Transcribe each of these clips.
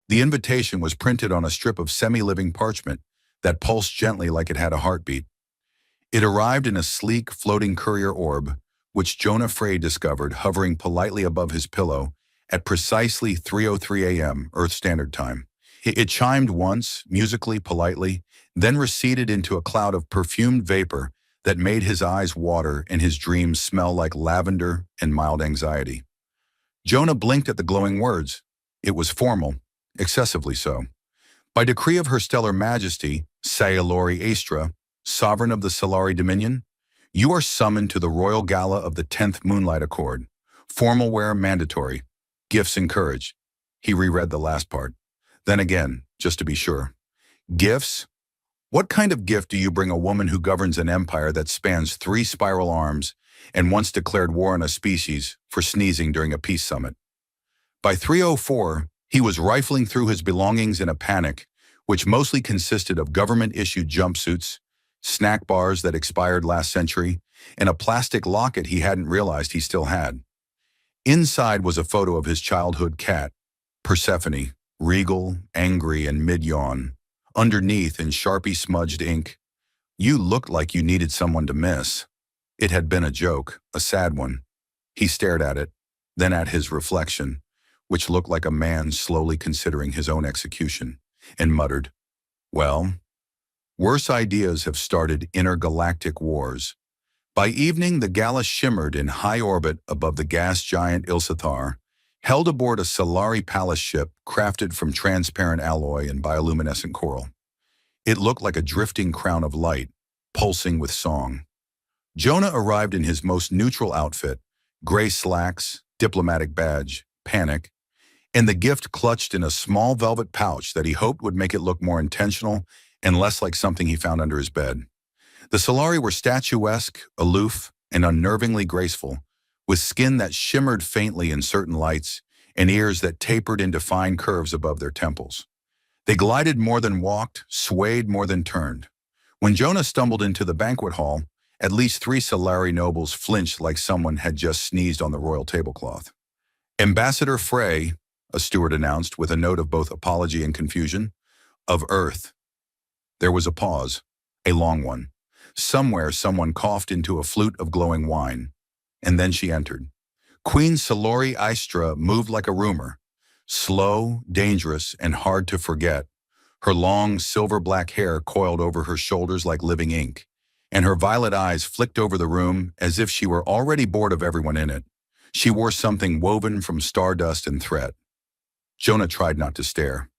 The invitation was printed on a strip of semi-living parchment that pulsed gently like it had a heartbeat. It arrived in a sleek, floating courier orb, which Jonah Frey discovered hovering politely above his pillow at precisely 3:03 a.m. Earth Standard Time. It chimed once, musically, politely, then receded into a cloud of perfumed vapor that made his eyes water and his dreams smell like lavender and mild anxiety. Jonah blinked at the glowing words. It was formal, excessively so. By decree of Her Stellar Majesty, Sayalori Astra, Sovereign of the Solari Dominion, you are summoned to the Royal Gala of the 10th Moonlight Accord. Formal wear mandatory. Gifts encouraged. He reread the last part. Then again, just to be sure. Gifts? What kind of gift do you bring a woman who governs an empire that spans 3 spiral arms and once declared war on a species for sneezing during a peace summit? By 3:04, he was rifling through his belongings in a panic, which mostly consisted of government-issued jumpsuits, snack bars that expired last century, and a plastic locket he hadn't realized he still had. Inside was a photo of his childhood cat, Persephone, regal, angry, and mid-yawn. Underneath, in Sharpie-smudged ink, "You looked like you needed someone to miss." It had been a joke, a sad one. He stared at it, then at his reflection, which looked like a man slowly considering his own execution, and muttered, "Well, worse ideas have started intergalactic wars." By evening, the gala shimmered in high orbit above the gas giant Ilsathar, held aboard a Solari Palace ship crafted from transparent alloy and bioluminescent coral. It looked like a drifting crown of light, pulsing with song. Jonah arrived in his most neutral outfit, gray slacks, diplomatic badge, panic, and the gift clutched in a small velvet pouch that he hoped would make it look more intentional and less like something he found under his bed. The Solari were statuesque, aloof, and unnervingly graceful, with skin that shimmered faintly in certain lights and ears that tapered into fine curves above their temples. They glided more than walked, swayed more than turned. When Jonah stumbled into the banquet hall, at least 3 Solari nobles flinched like someone had just sneezed on the royal tablecloth. "Ambassador Frey," a steward announced with a note of both apology and confusion, "of Earth." There was a pause, a long one. Somewhere someone coughed into a flute of glowing wine, and then she entered. Queen Salori Istra moved like a rumor, slow, dangerous, and hard to forget. Her long, silver-black hair coiled over her shoulders like living ink, and her violet eyes flicked over the room as if she were already bored of everyone in it. She wore something woven from stardust and thread. Jonah tried not to stare.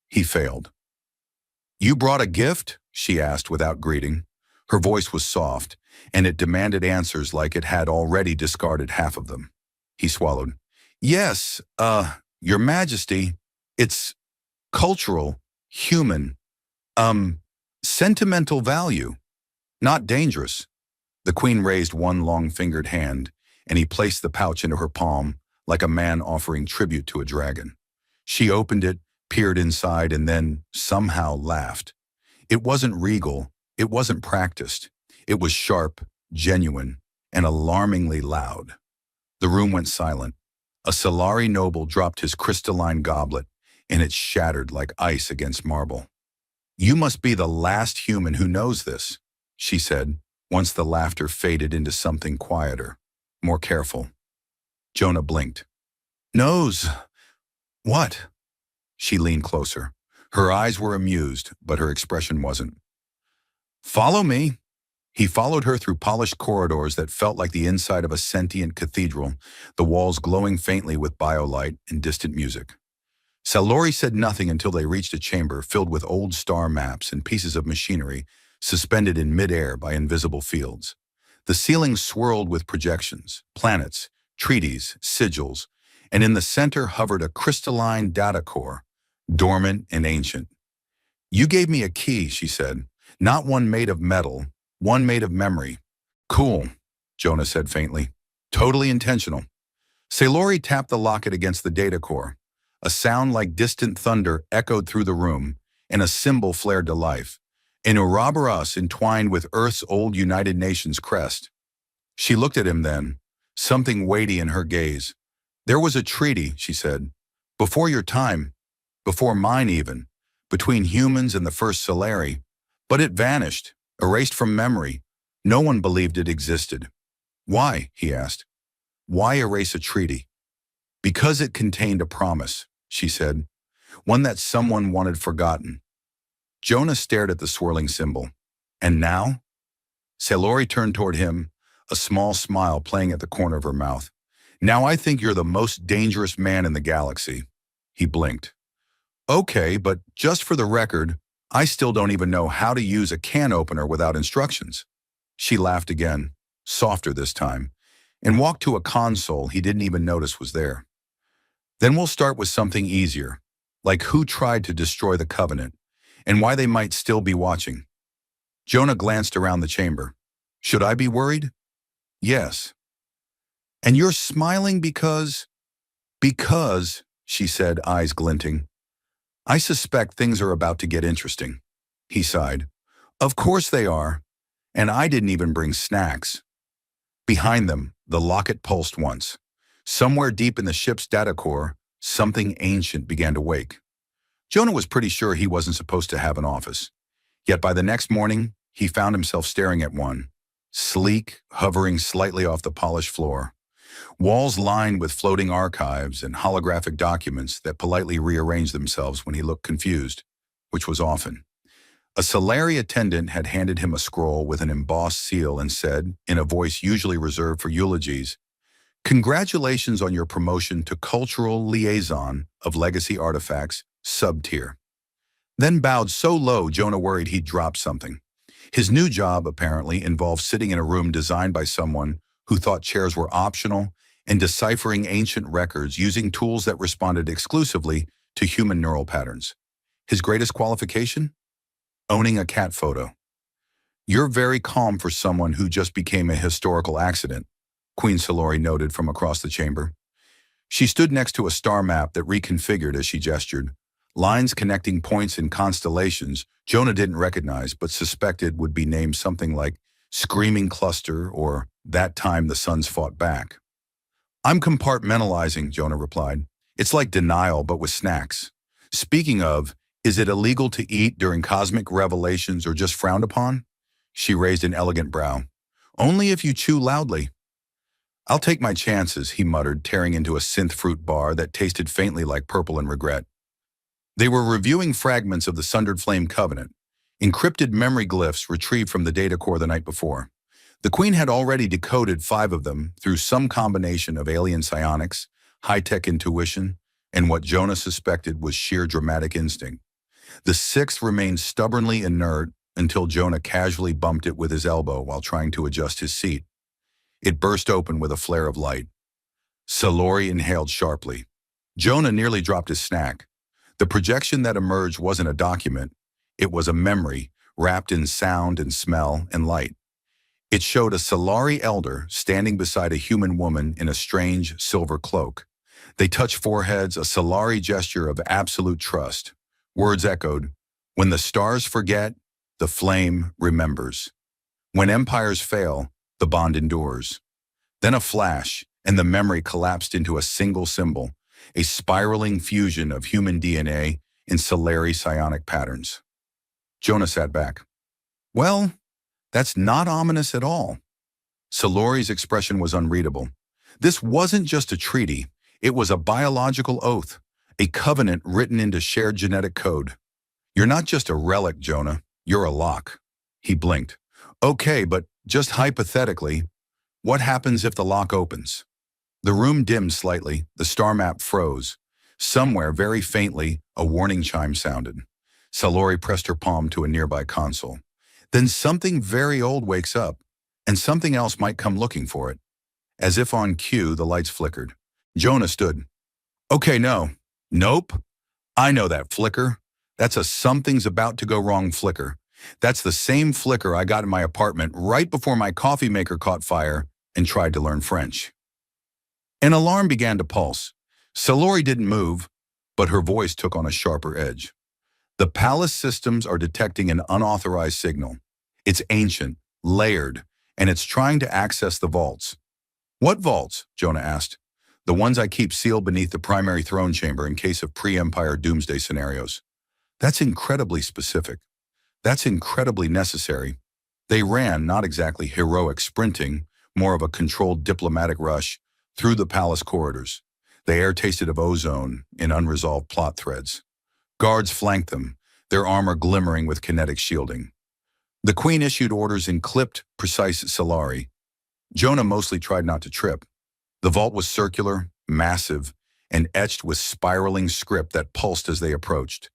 He failed. "You brought a gift?" she asked without greeting. Her voice was soft, and it demanded answers like it had already discarded half of them. He swallowed. "Yes, Your Majesty, it's cultural, human, sentimental value, not dangerous." The queen raised one long-fingered hand, and he placed the pouch into her palm like a man offering tribute to a dragon. She opened it, peered inside, and then somehow laughed. It wasn't regal. It wasn't practiced. It was sharp, genuine, and alarmingly loud. The room went silent. A Solari noble dropped his crystalline goblet, and it shattered like ice against marble. "You must be the last human who knows this," she said, once the laughter faded into something quieter, more careful. Jonah blinked. "Knows what?" She leaned closer. Her eyes were amused, but her expression wasn't. "Follow me." He followed her through polished corridors that felt like the inside of a sentient cathedral, the walls glowing faintly with biolight and distant music. Salori said nothing until they reached a chamber filled with old star maps and pieces of machinery suspended in midair by invisible fields. The ceiling swirled with projections, planets, treaties, sigils, and in the center hovered a crystalline data core, dormant and ancient. "You gave me a key," she said. "Not one made of metal, one made of memory." "Cool," Jonah said faintly. "Totally intentional." Salori tapped the locket against the data core. A sound like distant thunder echoed through the room, and a symbol flared to life, an Ouroboros entwined with Earth's old United Nations crest. She looked at him then, something weighty in her gaze. "There was a treaty," she said. "Before your time. before mine even, between humans and the first Solari. But it vanished, erased from memory. No one believed it existed. Why? He asked. Why erase a treaty? Because it contained a promise, she said, one that someone wanted forgotten. Jonah stared at the swirling symbol. And now? Salori turned toward him, a small smile playing at the corner of her mouth. Now I think you're the most dangerous man in the galaxy. He blinked. Okay, but just for the record, I still don't even know how to use a can opener without instructions. She laughed again, softer this time, and walked to a console he didn't even notice was there. Then we'll start with something easier, like who tried to destroy the Covenant, and why they might still be watching. Jonah glanced around the chamber. Should I be worried? Yes. And you're smiling because? Because, she said, eyes glinting. I suspect things are about to get interesting. He sighed. Of course they are. And I didn't even bring snacks. Behind them, the locket pulsed once. Somewhere deep in the ship's data core, something ancient began to wake. Jonah was pretty sure he wasn't supposed to have an office. Yet by the next morning, he found himself staring at one, sleek, hovering slightly off the polished floor. Walls lined with floating archives and holographic documents that politely rearranged themselves when he looked confused, which was often. A Solari attendant had handed him a scroll with an embossed seal and said, in a voice usually reserved for eulogies, "Congratulations on your promotion to Cultural Liaison of Legacy Artifacts, Sub-Tier." Then bowed so low Jonah worried he'd dropped something. His new job, apparently, involved sitting in a room designed by someone who thought chairs were optional and deciphering ancient records using tools that responded exclusively to human neural patterns. His greatest qualification? Owning a cat photo. You're very calm for someone who just became a historical accident, Queen Salori noted from across the chamber. She stood next to a star map that reconfigured as she gestured. Lines connecting points in constellations Jonah didn't recognize but suspected would be named something like Screaming Cluster or That Time the Suns Fought Back. I'm compartmentalizing, Jonah replied. It's like denial but with snacks. Speaking of, is it illegal to eat during cosmic revelations or just frowned upon? She raised an elegant brow. Only if you chew loudly. I'll take my chances, he muttered, tearing into a synth fruit bar that tasted faintly like purple and regret. They were reviewing fragments of the Sundered Flame Covenant, encrypted memory glyphs retrieved from the data core the night before. The Queen had already decoded 5 of them through some combination of alien psionics, high-tech intuition, and what Jonah suspected was sheer dramatic instinct. The 6th remained stubbornly inert until Jonah casually bumped it with his elbow while trying to adjust his seat. It burst open with a flare of light. Salori inhaled sharply. Jonah nearly dropped his snack. The projection that emerged wasn't a document. It was a memory, wrapped in sound and smell and light. It showed a Solari elder standing beside a human woman in a strange silver cloak. They touched foreheads, a Solari gesture of absolute trust. Words echoed, "When the stars forget, the flame remembers. When empires fail, the bond endures." Then a flash, and the memory collapsed into a single symbol, a spiraling fusion of human DNA in Solari psionic patterns. Jonah sat back. Well, that's not ominous at all. Solori's expression was unreadable. This wasn't just a treaty. It was a biological oath, a covenant written into shared genetic code. You're not just a relic, Jonah. You're a lock. He blinked. Okay, but just hypothetically, what happens if the lock opens? The room dimmed slightly, the star map froze. Somewhere, very faintly, a warning chime sounded. Salori pressed her palm to a nearby console. Then something very old wakes up, and something else might come looking for it. As if on cue, the lights flickered. Jonah stood. Okay, no. Nope. I know that flicker. That's a something's about to go wrong flicker. That's the same flicker I got in my apartment right before my coffee maker caught fire and tried to learn French. An alarm began to pulse. Salori didn't move, but her voice took on a sharper edge. The palace systems are detecting an unauthorized signal. It's ancient, layered, and it's trying to access the vaults. What vaults? Jonah asked. The ones I keep sealed beneath the primary throne chamber in case of pre-Empire doomsday scenarios. That's incredibly specific. That's incredibly necessary. They ran, not exactly heroic sprinting, more of a controlled diplomatic rush, through the palace corridors. The air tasted of ozone in unresolved plot threads. Guards flanked them, their armor glimmering with kinetic shielding. The Queen issued orders in clipped, precise syllari. Jonah mostly tried not to trip. The vault was circular, massive, and etched with spiraling script that pulsed as they approached.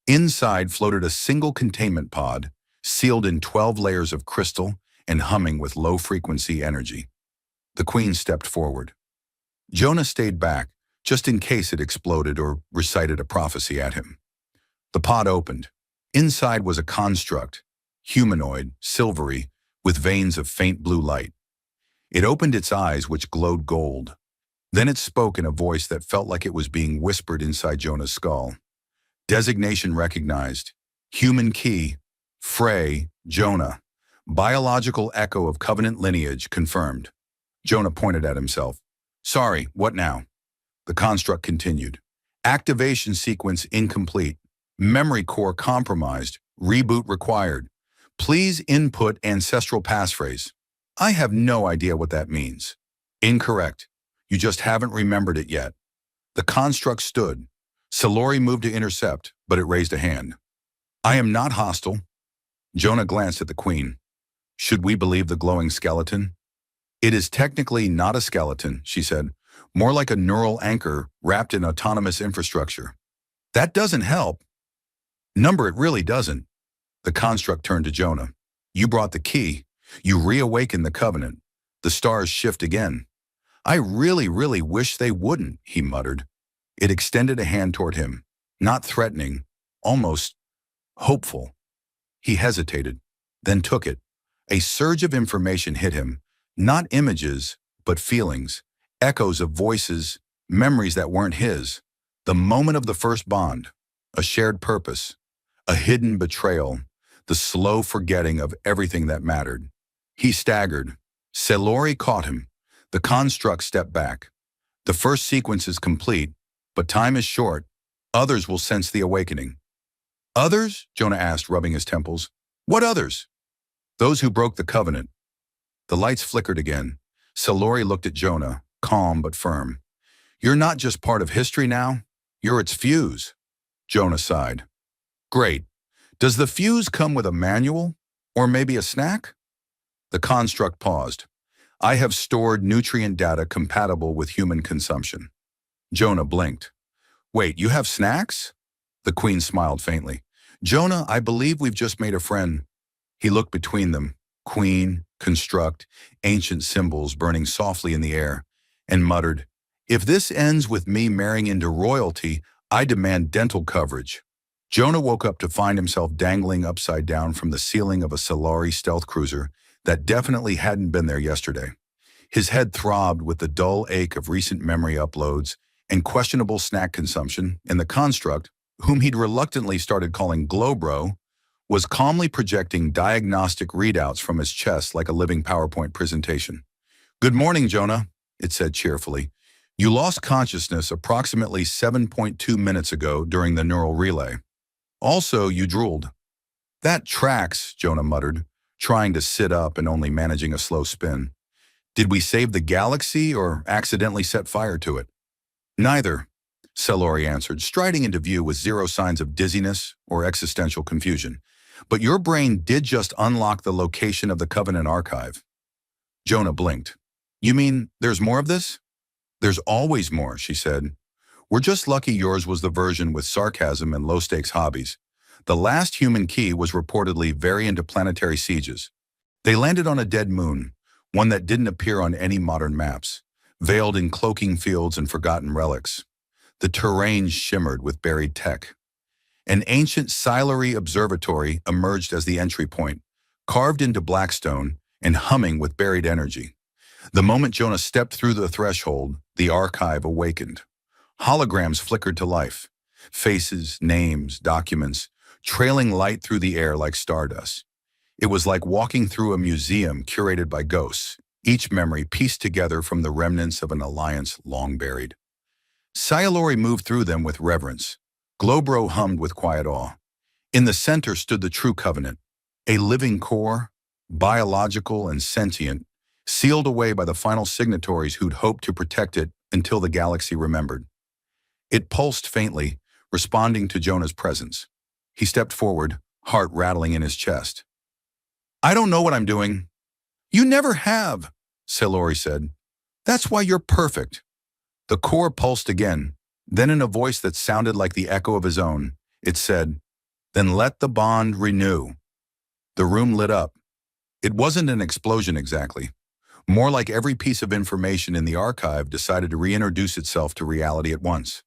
Inside floated a single containment pod, sealed in 12 layers of crystal and humming with low-frequency energy. The Queen stepped forward. Jonah stayed back, just in case it exploded or recited a prophecy at him. The pod opened. Inside was a construct, humanoid, silvery, with veins of faint blue light. It opened its eyes, which glowed gold. Then it spoke in a voice that felt like it was being whispered inside Jonah's skull. Designation recognized. Human key. Frey, Jonah. Biological echo of Covenant lineage confirmed. Jonah pointed at himself. Sorry, what now? The construct continued. Activation sequence incomplete. Memory core compromised. Reboot required. Please input ancestral passphrase. I have no idea what that means. Incorrect. You just haven't remembered it yet. The construct stood. Salori moved to intercept, but it raised a hand. I am not hostile. Jonah glanced at the Queen. Should we believe the glowing skeleton? It is technically not a skeleton, she said. More like a neural anchor wrapped in autonomous infrastructure. That doesn't help. Number, it really doesn't. The construct turned to Jonah. You brought the key. You reawakened the Covenant. The stars shift again. I really wish they wouldn't, he muttered. It extended a hand toward him, not threatening, almost hopeful. He hesitated, then took it. A surge of information hit him, not images, but feelings, echoes of voices, memories that weren't his. The moment of the first bond, a shared purpose, a hidden betrayal, the slow forgetting of everything that mattered. He staggered. Salori caught him. The construct stepped back. The first sequence is complete, but time is short. Others will sense the awakening. Others? Jonah asked, rubbing his temples. What others? Those who broke the Covenant. The lights flickered again. Salori looked at Jonah, calm but firm. You're not just part of history now, you're its fuse. Jonah sighed. Great. Does the fuse come with a manual? Or maybe a snack? The construct paused. I have stored nutrient data compatible with human consumption. Jonah blinked. Wait, you have snacks? The Queen smiled faintly. Jonah, I believe we've just made a friend. He looked between them, Queen, construct, ancient symbols burning softly in the air, and muttered, If this ends with me marrying into royalty, I demand dental coverage. Jonah woke up to find himself dangling upside down from the ceiling of a Salari stealth cruiser that definitely hadn't been there yesterday. His head throbbed with the dull ache of recent memory uploads and questionable snack consumption, and the construct, whom he'd reluctantly started calling Glowbro, was calmly projecting diagnostic readouts from his chest like a living PowerPoint presentation. Good morning, Jonah, it said cheerfully. You lost consciousness approximately 7.2 minutes ago during the neural relay. Also, you drooled. That tracks, Jonah muttered, trying to sit up and only managing a slow spin. Did we save the galaxy or accidentally set fire to it? Neither, Salori answered, striding into view with zero signs of dizziness or existential confusion. But your brain did just unlock the location of the Covenant archive. Jonah blinked. You mean there's more of this? There's always more, she said. We're just lucky yours was the version with sarcasm and low-stakes hobbies. The last human key was reportedly very into planetary sieges. They landed on a dead moon, one that didn't appear on any modern maps, veiled in cloaking fields and forgotten relics. The terrain shimmered with buried tech. An ancient Silary observatory emerged as the entry point, carved into blackstone and humming with buried energy. The moment Jonah stepped through the threshold, the archive awakened. Holograms flickered to life. Faces, names, documents, trailing light through the air like stardust. It was like walking through a museum curated by ghosts, each memory pieced together from the remnants of an alliance long buried. Silori moved through them with reverence. Globro hummed with quiet awe. In the center stood the true covenant, a living core, biological and sentient, sealed away by the final signatories who'd hoped to protect it until the galaxy remembered. It pulsed faintly, responding to Jonah's presence. He stepped forward, heart rattling in his chest. "I don't know what I'm doing." "You never have," Silori said. "That's why you're perfect." The core pulsed again. Then in a voice that sounded like the echo of his own, it said, "Then let the bond renew." The room lit up. It wasn't an explosion exactly. More like every piece of information in the archive decided to reintroduce itself to reality at once.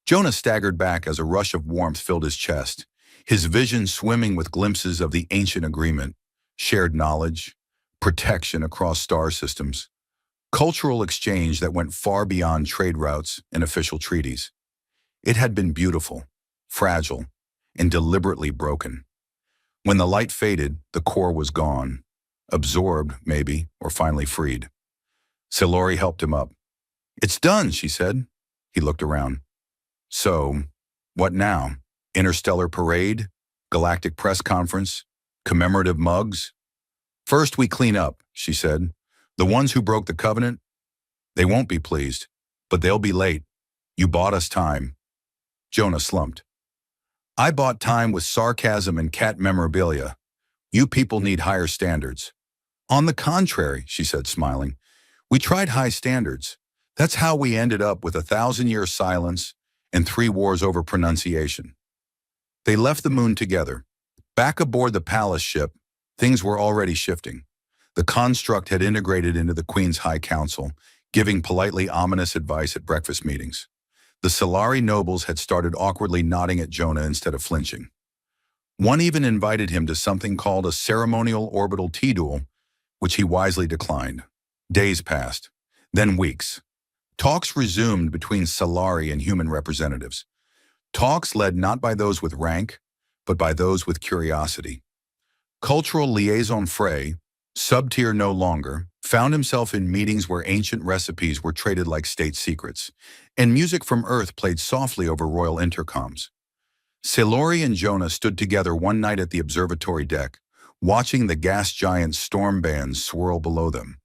Jonah staggered back as a rush of warmth filled his chest, his vision swimming with glimpses of the ancient agreement, shared knowledge, protection across star systems, cultural exchange that went far beyond trade routes and official treaties. It had been beautiful, fragile, and deliberately broken. When the light faded, the core was gone, absorbed, maybe, or finally freed. Silori helped him up. "It's done," she said. He looked around. "So, what now? Interstellar parade? Galactic press conference? Commemorative mugs?" "First we clean up," she said. "The ones who broke the covenant? They won't be pleased, but they'll be late. You bought us time." Jonah slumped. "I bought time with sarcasm and cat memorabilia. You people need higher standards." "On the contrary," she said, smiling, "we tried high standards. That's how we ended up with 1,000-year silence and 3 wars over pronunciation." They left the moon together. Back aboard the Palace ship, things were already shifting. The construct had integrated into the Queen's High Council, giving politely ominous advice at breakfast meetings. The Solari nobles had started awkwardly nodding at Jonah instead of flinching. One even invited him to something called a ceremonial orbital tea duel, which he wisely declined. Days passed, then weeks. Talks resumed between Solari and human representatives. Talks led not by those with rank, but by those with curiosity. Cultural liaison Frey, sub-tier no longer, found himself in meetings where ancient recipes were traded like state secrets, and music from Earth played softly over royal intercoms. Silori and Jonah stood together one night at the observatory deck, watching the gas giant's storm bands swirl below them.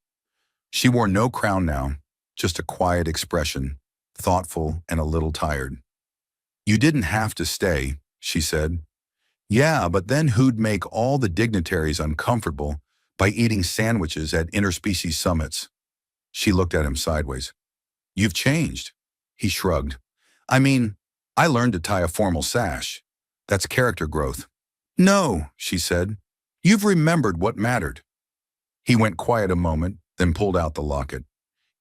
She wore no crown now, just a quiet expression, thoughtful and a little tired. "You didn't have to stay," she said. "Yeah, but then who'd make all the dignitaries uncomfortable by eating sandwiches at interspecies summits?" She looked at him sideways. "You've changed." He shrugged. "I mean, I learned to tie a formal sash. That's character growth." "No," she said. "You've remembered what mattered." He went quiet a moment, then pulled out the locket.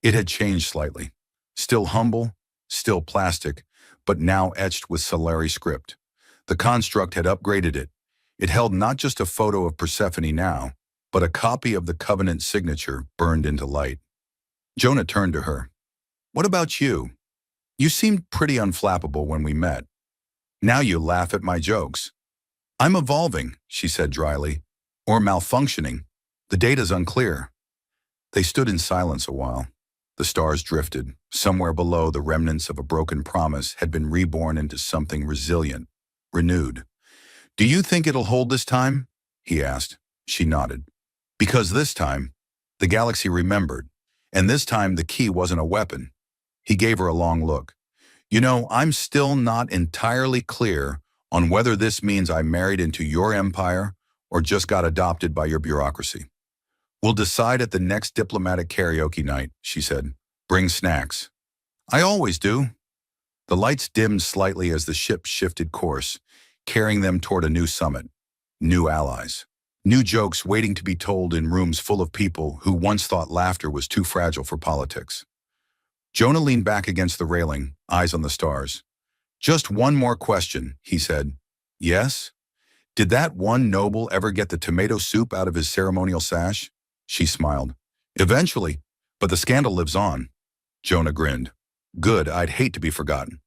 It had changed slightly. Still humble, still plastic, but now etched with Solari script. The construct had upgraded it. It held not just a photo of Persephone now, but a copy of the Covenant signature burned into light. Jonah turned to her. "What about you? You seemed pretty unflappable when we met. Now you laugh at my jokes." "I'm evolving," she said dryly. "Or malfunctioning. The data's unclear." They stood in silence a while. The stars drifted. Somewhere below, the remnants of a broken promise had been reborn into something resilient, renewed. "Do you think it'll hold this time?" he asked. She nodded. "Because this time, the galaxy remembered, and this time the key wasn't a weapon." He gave her a long look. "You know, I'm still not entirely clear on whether this means I married into your empire or just got adopted by your bureaucracy. We'll decide at the next diplomatic karaoke night," she said. "Bring snacks." "I always do." The lights dimmed slightly as the ship shifted course, carrying them toward a new summit, new allies, new jokes waiting to be told in rooms full of people who once thought laughter was too fragile for politics. Jonah leaned back against the railing, eyes on the stars. "Just one more question," he said. "Yes? Did that one noble ever get the tomato soup out of his ceremonial sash?" She smiled. "Eventually, but the scandal lives on." Jonah grinned. "Good, I'd hate to be forgotten."